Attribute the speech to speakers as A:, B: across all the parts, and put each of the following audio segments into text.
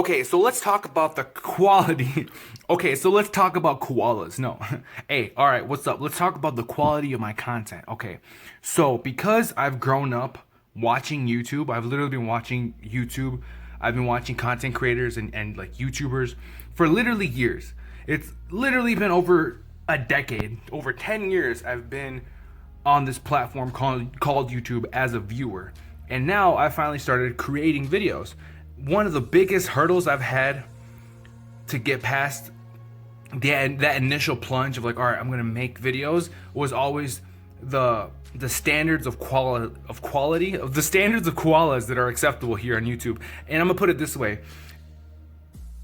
A: Okay, so let's talk about the quality. Okay, so let's talk about koalas. No. Hey, all right, what's up? Let's talk about the quality of my content. Okay, so because I've grown up watching YouTube, I've literally been watching YouTube. I've been watching content creators and like YouTubers for literally years. It's literally been over a decade, over 10 years I've been on this platform called YouTube as a viewer. And now I finally started creating videos. One of the biggest hurdles I've had to get past that initial plunge of like, all right, I'm gonna make videos, was always the standards of quality of the standards of koalas that are acceptable here on YouTube. And I'm gonna put it this way: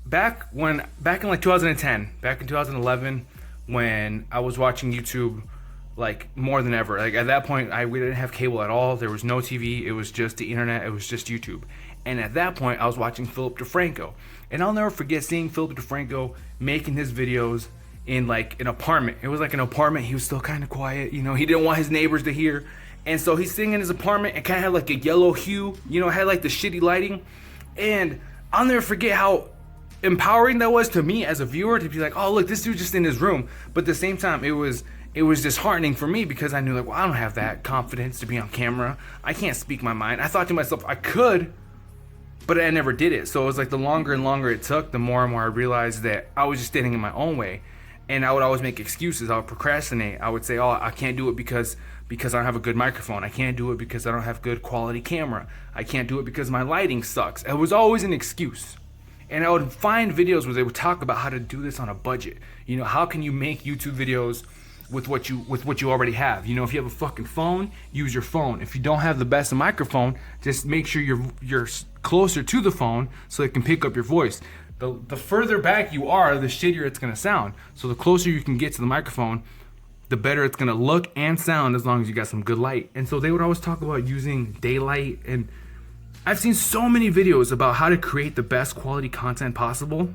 A: back in like 2010, back in 2011, when I was watching YouTube like more than ever, like at that point we didn't have cable at all. There was no TV. It was just the internet. It was just YouTube. And at that point, I was watching Philip DeFranco. And I'll never forget seeing Philip DeFranco making his videos in like an apartment. It was like an apartment. He was still kind of quiet. You know, he didn't want his neighbors to hear. And so he's sitting in his apartment and kind of had like a yellow hue. You know, had like the shitty lighting. And I'll never forget how empowering that was to me as a viewer to be like, oh, look, this dude's just in his room. But at the same time, it was disheartening for me because I knew like, well, I don't have that confidence to be on camera. I can't speak my mind. I thought to myself, I could, but I never did it. So it was like the longer and longer it took, the more and more I realized that I was just standing in my own way. And I would always make excuses. I would procrastinate. I would say, oh, I can't do it because I don't have a good microphone. I can't do it because I don't have good quality camera. I can't do it because my lighting sucks. It was always an excuse. And I would find videos where they would talk about how to do this on a budget. You know, how can you make YouTube videos with what you already have? You know, if you have a fucking phone, use your phone. If you don't have the best microphone, just make sure you're closer to the phone so it can pick up your voice. The further back you are, the shittier it's gonna sound. So the closer you can get to the microphone, the better it's gonna look and sound, as long as you got some good light. And so they would always talk about using daylight, and I've seen so many videos about how to create the best quality content possible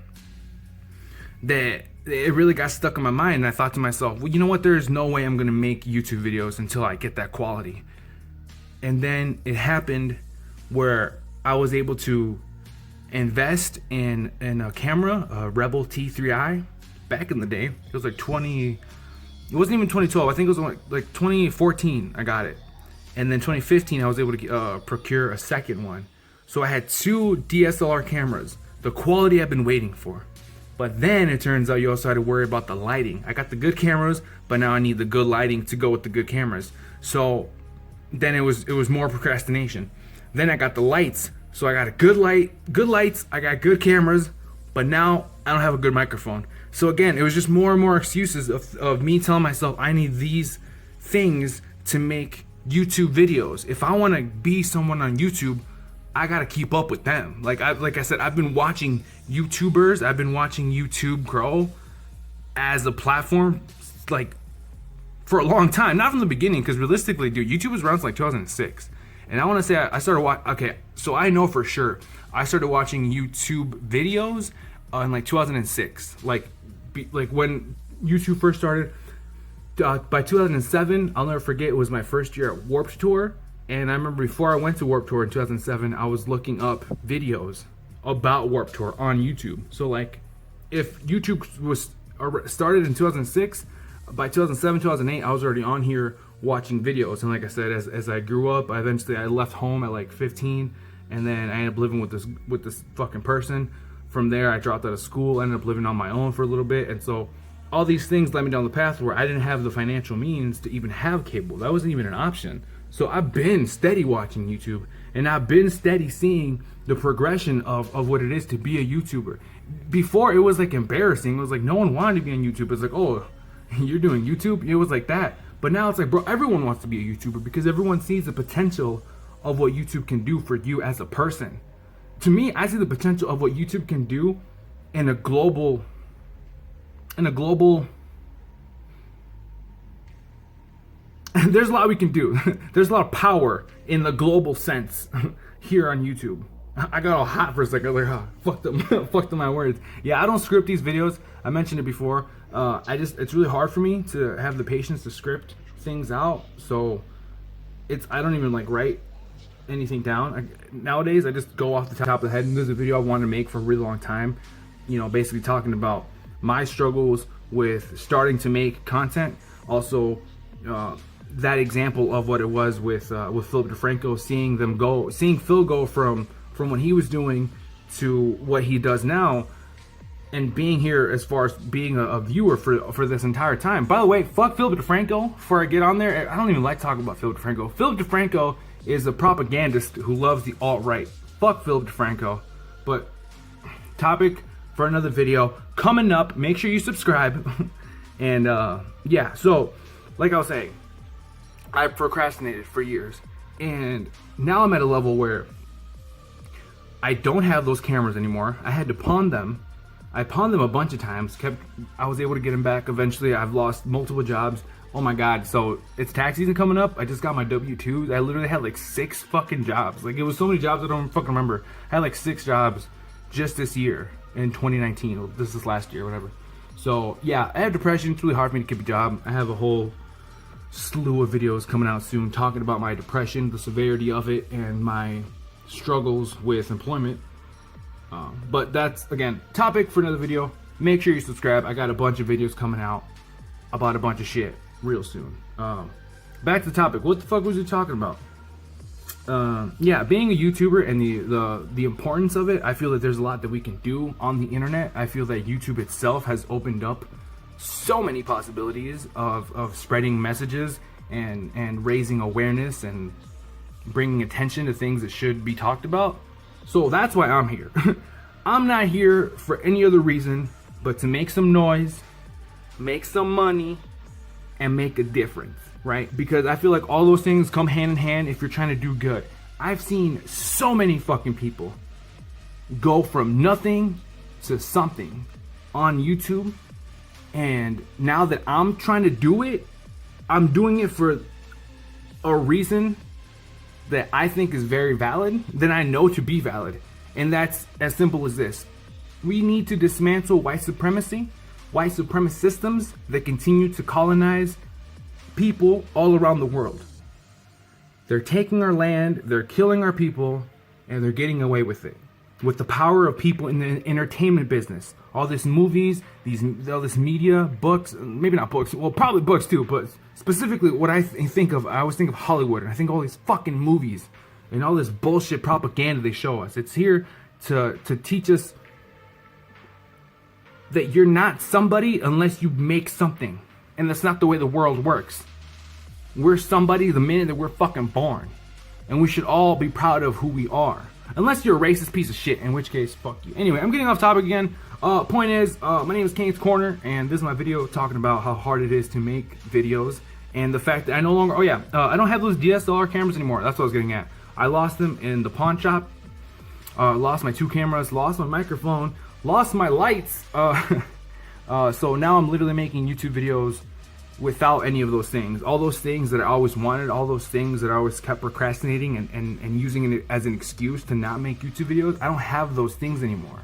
A: that it really got stuck in my mind. And I thought to myself, well, you know what? There's no way I'm gonna make YouTube videos until I get that quality. And then it happened where I was able to invest in a camera, a Rebel T3i, back in the day. It was like it wasn't even 2012. I think it was like 2014 I got it. And then 2015 I was able to procure a second one. So I had two DSLR cameras, the quality I've been waiting for. But then it turns out you also had to worry about the lighting. I got the good cameras, but now I need the good lighting to go with the good cameras. So then it was more procrastination. Then I got the lights. So I got a good lights, I got good cameras, but now I don't have a good microphone. So again, it was just more and more excuses of me telling myself I need these things to make YouTube videos. If I want to be someone on YouTube, I gotta keep up with them. Like I said, I've been watching YouTubers, I've been watching YouTube grow as a platform like for a long time. Not from the beginning, because realistically, dude, YouTube was around since like 2006. And I want to say I started watching. Okay, so I know for sure I started watching YouTube videos in like 2006. Like when YouTube first started. By 2007, I'll never forget, it was my first year at Warped Tour. And I remember before I went to Warped Tour in 2007, I was looking up videos about Warped Tour on YouTube. So like, if YouTube was started in 2006, by 2007, 2008, I was already on here watching videos. And like I said, as I grew up, I left home at like 15, and then I ended up living with this fucking person. From there, I dropped out of school, ended up living on my own for a little bit, and so all these things led me down the path where I didn't have the financial means to even have cable. That wasn't even an option. So I've been steady watching YouTube, and I've been steady seeing the progression of what it is to be a YouTuber. Before, it was like embarrassing. It was like no one wanted to be on YouTube. It's like, oh, you're doing YouTube? It was like that. But now it's like, bro, everyone wants to be a YouTuber because everyone sees the potential of what YouTube can do for you as a person. To me, I see the potential of what YouTube can do in a global there's a lot we can do. There's a lot of power in the global sense here on YouTube. I got all hot for a second. I was like, oh, fuck them my words. Yeah, I don't script these videos. I mentioned it before. It's really hard for me to have the patience to script things out. So I don't even like write anything down. Nowadays, I just go off the top of the head, and there's a video I wanted to make for a really long time, you know, basically talking about my struggles with starting to make content. Also, that example of what it was with Philip DeFranco, seeing Phil go from what he was doing to what he does now, and being here as far as being a viewer for this entire time. By the way, fuck Philip DeFranco. Before I get on there, I don't even like talking about Philip DeFranco. Philip DeFranco is a propagandist who loves the alt-right. Fuck Philip DeFranco. But topic for another video coming up. Make sure you subscribe. And yeah, so like I was saying, I procrastinated for years, and now I'm at a level where I don't have those cameras anymore. I had to pawn them. I pawned them a bunch of times. I was able to get them back eventually. I've lost multiple jobs. Oh my god, so it's tax season coming up. I just got my W-2s. I literally had like 6 fucking jobs. Like, it was so many jobs I don't fucking remember. I had like 6 jobs just this year in 2019. This is last year, whatever. So yeah, I have depression. It's really hard for me to keep a job. I have a whole slew of videos coming out soon talking about my depression, the severity of it, and my struggles with employment. But that's, again, topic for another video. Make sure you subscribe. I got a bunch of videos coming out about a bunch of shit real soon. Back to the topic. What the fuck was he talking about? Yeah, being a YouTuber and the importance of it. I feel that there's a lot that we can do on the internet. I feel that YouTube itself has opened up so many possibilities of spreading messages and raising awareness and bringing attention to things that should be talked about. So that's why I'm here. I'm not here for any other reason but to make some noise, make some money, and make a difference, right? Because I feel like all those things come hand in hand if you're trying to do good. I've seen so many fucking people go from nothing to something on YouTube, and now that I'm trying to do it, I'm doing it for a reason that I think is very valid, that I know to be valid. And that's as simple as this. We need to dismantle white supremacy, white supremacist systems that continue to colonize people all around the world. They're taking our land, they're killing our people, and they're getting away with it. With the power of people in the entertainment business. All this movies, all this media, books, maybe not books, well, probably books too, but specifically what I think of, I always think of Hollywood, and I think all these fucking movies and all this bullshit propaganda they show us. It's here to teach us that you're not somebody unless you make something. And that's not the way the world works. We're somebody the minute that we're fucking born. And we should all be proud of who we are. Unless you're a racist piece of shit, in which case, fuck you. Anyway, I'm getting off topic again. Point is, my name is KAIN'S Corner, and this is my video talking about how hard it is to make videos. And the fact that I no longer, I don't have those DSLR cameras anymore. That's what I was getting at. I lost them in the pawn shop. Lost my 2 cameras, lost my microphone, lost my lights. So now I'm literally making YouTube videos without any of those things. All those things that I always wanted, all those things that I always kept procrastinating and using it as an excuse to not make YouTube videos. I don't have those things anymore.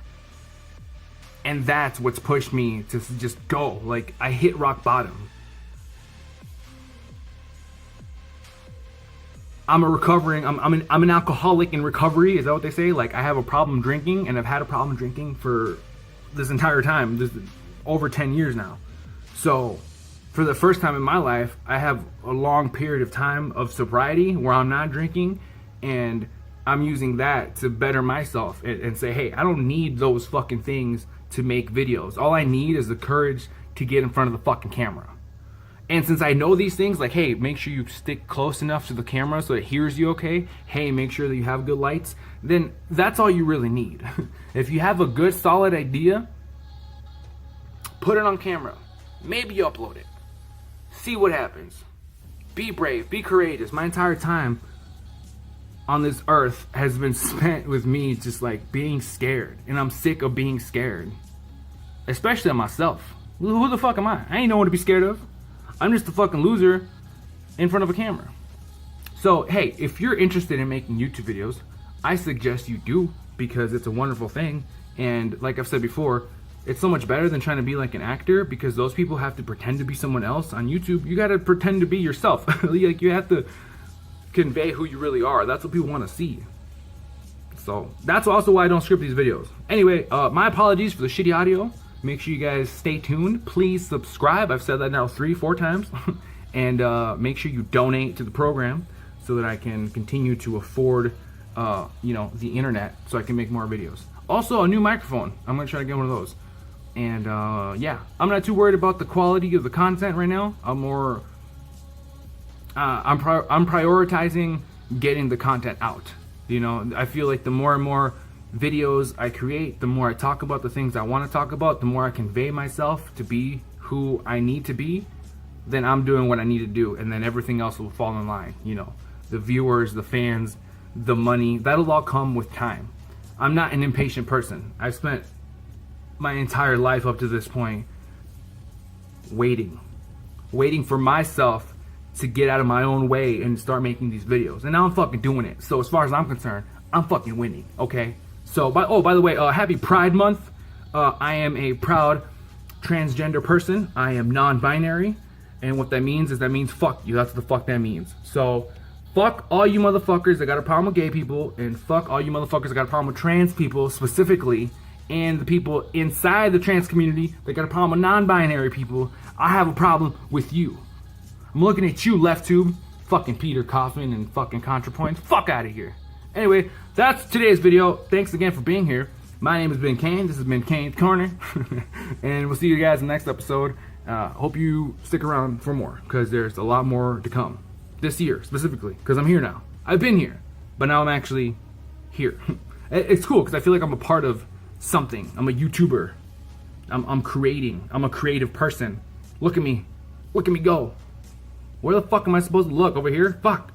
A: And that's what's pushed me to just go. Like, I hit rock bottom. I'm an alcoholic in recovery. Is that what they say? Like, I have a problem drinking, and I've had a problem drinking for this entire time. This over 10 years now. So for the first time in my life, I have a long period of time of sobriety where I'm not drinking, and I'm using that to better myself and say, hey, I don't need those fucking things to make videos. All I need is the courage to get in front of the fucking camera. And since I know these things, like, hey, make sure you stick close enough to the camera so it hears you okay. Hey, make sure that you have good lights. Then that's all you really need. If you have a good, solid idea, put it on camera. Maybe you upload it. See what happens. Be brave, be courageous. My entire time on this earth has been spent with me just like being scared. And I'm sick of being scared. Especially of myself. Who the fuck am I? I ain't no one to be scared of. I'm just a fucking loser in front of a camera. So, hey, if you're interested in making YouTube videos, I suggest you do, because it's a wonderful thing. And like I've said before, it's so much better than trying to be like an actor, because those people have to pretend to be someone else. On YouTube, you gotta pretend to be yourself. Like, you have to convey who you really are. That's what people want to see. So that's also why I don't script these videos. Anyway, my apologies for the shitty audio. Make sure you guys stay tuned. Please subscribe. I've said that now 3-4 times. And make sure you donate to the program so that I can continue to afford, you know, the internet so I can make more videos. Also, a new microphone. I'm gonna try to get one of those. And yeah, I'm not too worried about the quality of the content right now. I'm more, I'm prioritizing getting the content out. You know, I feel like the more and more videos I create, the more I talk about the things I want to talk about, the more I convey myself to be who I need to be, then I'm doing what I need to do, and then everything else will fall in line. You know, the viewers, the fans, the money, that'll all come with time. I'm not an impatient person. I've spent my entire life up to this point waiting for myself to get out of my own way and start making these videos, and now I'm fucking doing it. So as far as I'm concerned, I'm fucking winning. Okay, so by the way, happy Pride Month. I am a proud transgender person. I am non-binary, and what that means is fuck you. That's what the fuck that means. So fuck all you motherfuckers that got a problem with gay people, and fuck all you motherfuckers that got a problem with trans people specifically, and the people inside the trans community that got a problem with non-binary people. I have a problem with you. I'm looking at you, left tube, fucking Peter Coffin and fucking ContraPoints. Fuck out of here. Anyway, that's today's video. Thanks again for being here. My name has been Kane. This has been Kane's Corner. And we'll see you guys in the next episode. Hope you stick around for more, because there's a lot more to come. This year, specifically, because I'm here now. I've been here, but now I'm actually here. It's cool, because I feel like I'm a part of something. I'm a YouTuber. I'm creating. I'm a creative person. Look at me. Look at me go. Where the fuck am I supposed to look? Over here? Fuck.